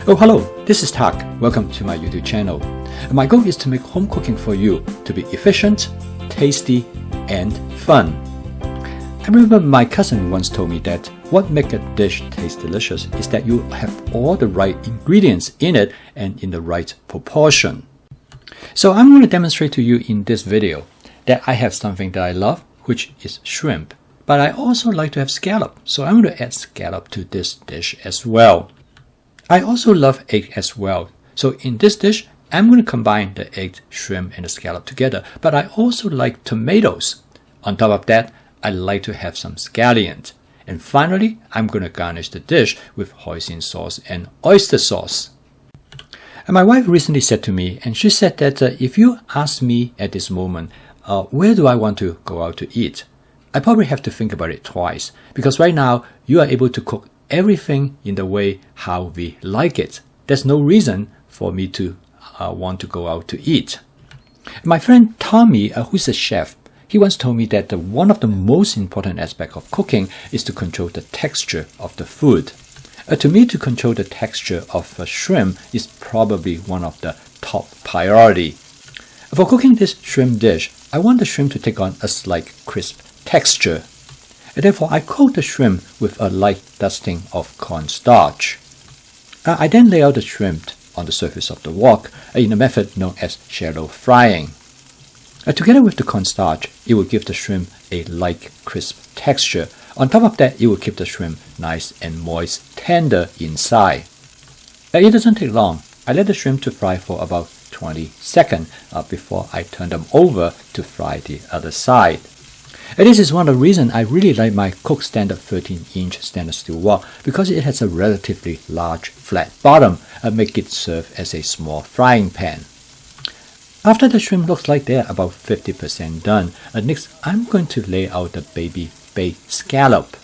Oh, hello, this is Tak. Welcome to my YouTube channel. My goal is to make home cooking for you to be efficient, tasty, and fun. I remember my cousin once told me that what makes a dish taste delicious is that you have all the right ingredients in it and in the right proportion. So I'm going to demonstrate to you in this video that I have something that I love, which is shrimp. But I also like to have scallop, so I'm going to add scallop to this dish as well. I also love egg as well, so in this dish, I'm going to combine the egg, shrimp, and the scallop together. But I also like tomatoes. On top of that, I like to have some scallion. And finally, I'm going to garnish the dish with hoisin sauce and oyster sauce. And my wife recently said to me, and she said that if you ask me at this moment, where do I want to go out to eat? I probably have to think about it twice, because right now you are able to cook everything in the way how we like it. There's no reason for me to want to go out to eat. My friend Tommy, who's a chef, he once told me that one of the most important aspects of cooking is to control the texture of the food. To me, to control the texture of shrimp is probably one of the top priority. For cooking this shrimp dish, I want the shrimp to take on a slight crisp texture. And therefore, I coat the shrimp with a light dusting of cornstarch. I then lay out the shrimp on the surface of the wok in a method known as shallow frying. Together with the cornstarch, it will give the shrimp a light, crisp texture. On top of that, it will keep the shrimp nice and moist, tender inside. It doesn't take long. I let the shrimp to fry for about 20 seconds before I turn them over to fry the other side. And this is one of the reasons I really like my Cook Standard 13-inch stainless steel wok, because it has a relatively large flat bottom and make it serve as a small frying pan. After the shrimp looks like they're about 50% done, next I'm going to lay out the baby bay scallop.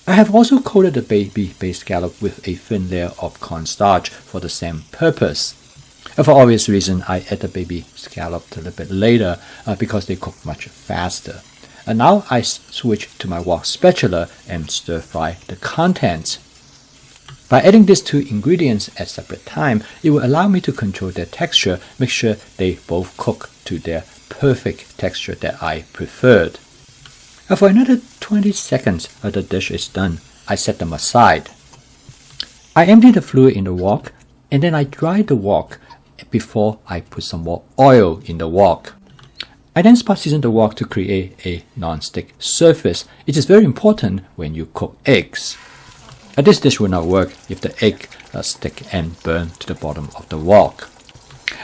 I have also coated the baby bay scallop with a thin layer of cornstarch for the same purpose. For obvious reason, I add the baby scallop a little bit later because they cook much faster. And now I switch to my wok spatula and stir fry the contents. By adding these two ingredients at separate time, it will allow me to control their texture, make sure they both cook to their perfect texture that I preferred. For another 20 seconds the dish is done, I set them aside. I empty the fluid in the wok, and then I dry the wok before I put some more oil in the wok. I then spot season the wok to create a non-stick surface. It is very important when you cook eggs. This dish will not work if the egg stick and burn to the bottom of the wok.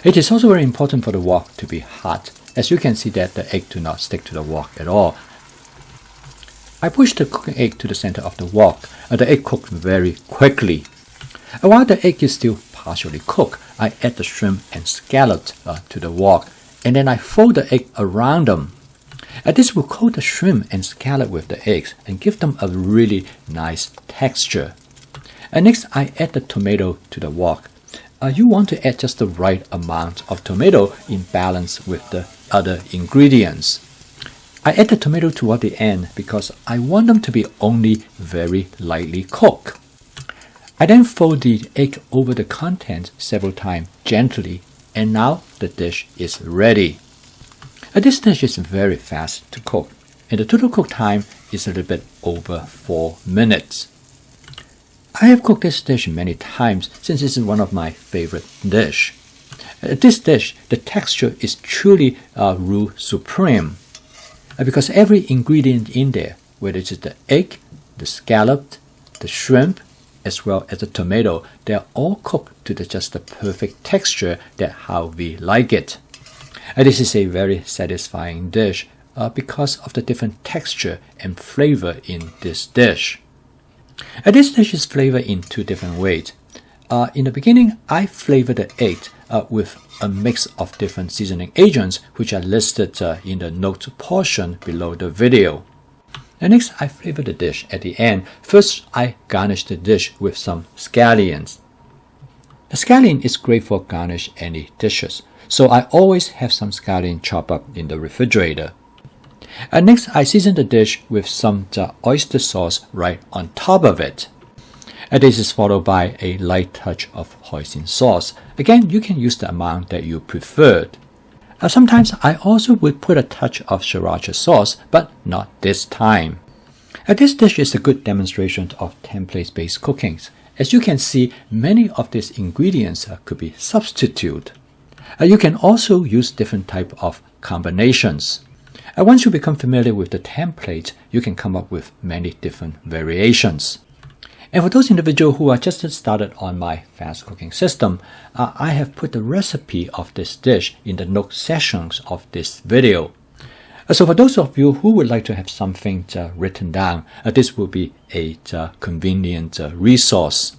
It is also very important for the wok to be hot. As you can see that the egg do not stick to the wok at all. I push the cooking egg to the center of the wok. The egg cooked very quickly. While the egg is still partially cooked, I add the shrimp and scallop to the wok, and then I fold the egg around them. This will coat the shrimp and scallop with the eggs and give them a really nice texture. Next, I add the tomato to the wok. You want to add just the right amount of tomato in balance with the other ingredients. I add the tomato toward the end because I want them to be only very lightly cooked. I then fold the egg over the contents several times gently, and now the dish is ready. This dish is very fast to cook, and the total cook time is a little bit over 4 minutes. I have cooked this dish many times since it's one of my favorite dishes. This dish, the texture is truly rule supreme, because every ingredient in there, whether it's the egg, the scallop, the shrimp, as well as the tomato, they are all cooked to just the perfect texture that how we like it. This is a very satisfying dish because of the different texture and flavor in this dish. This dish is flavored in two different ways. In the beginning, I flavor the egg with a mix of different seasoning agents, which are listed in the notes portion below the video. And next, I flavor the dish at the end. First, I garnish the dish with some scallions. The scallion is great for garnish any dishes, so I always have some scallion chopped up in the refrigerator. And next, I season the dish with some oyster sauce right on top of it. This is followed by a light touch of hoisin sauce. Again, you can use the amount that you preferred. Sometimes I also would put a touch of sriracha sauce, but not this time. This dish is a good demonstration of template-based cooking. As you can see, many of these ingredients could be substituted. You can also use different type of combinations. Once you become familiar with the template, you can come up with many different variations. And for those individuals who are just started on my fast cooking system, I have put the recipe of this dish in the note sections of this video. So for those of you who would like to have something written down, this will be a convenient resource.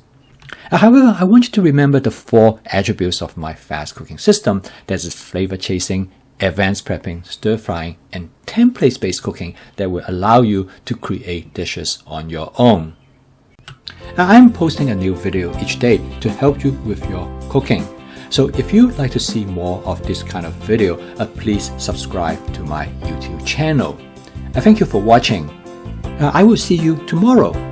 However, I want you to remember the 4 attributes of my fast cooking system. That is flavor chasing, advanced prepping, stir frying, and template-based cooking that will allow you to create dishes on your own. I'm posting a new video each day to help you with your cooking. So if you'd like to see more of this kind of video, please subscribe to my YouTube channel. Thank you for watching. I will see you tomorrow.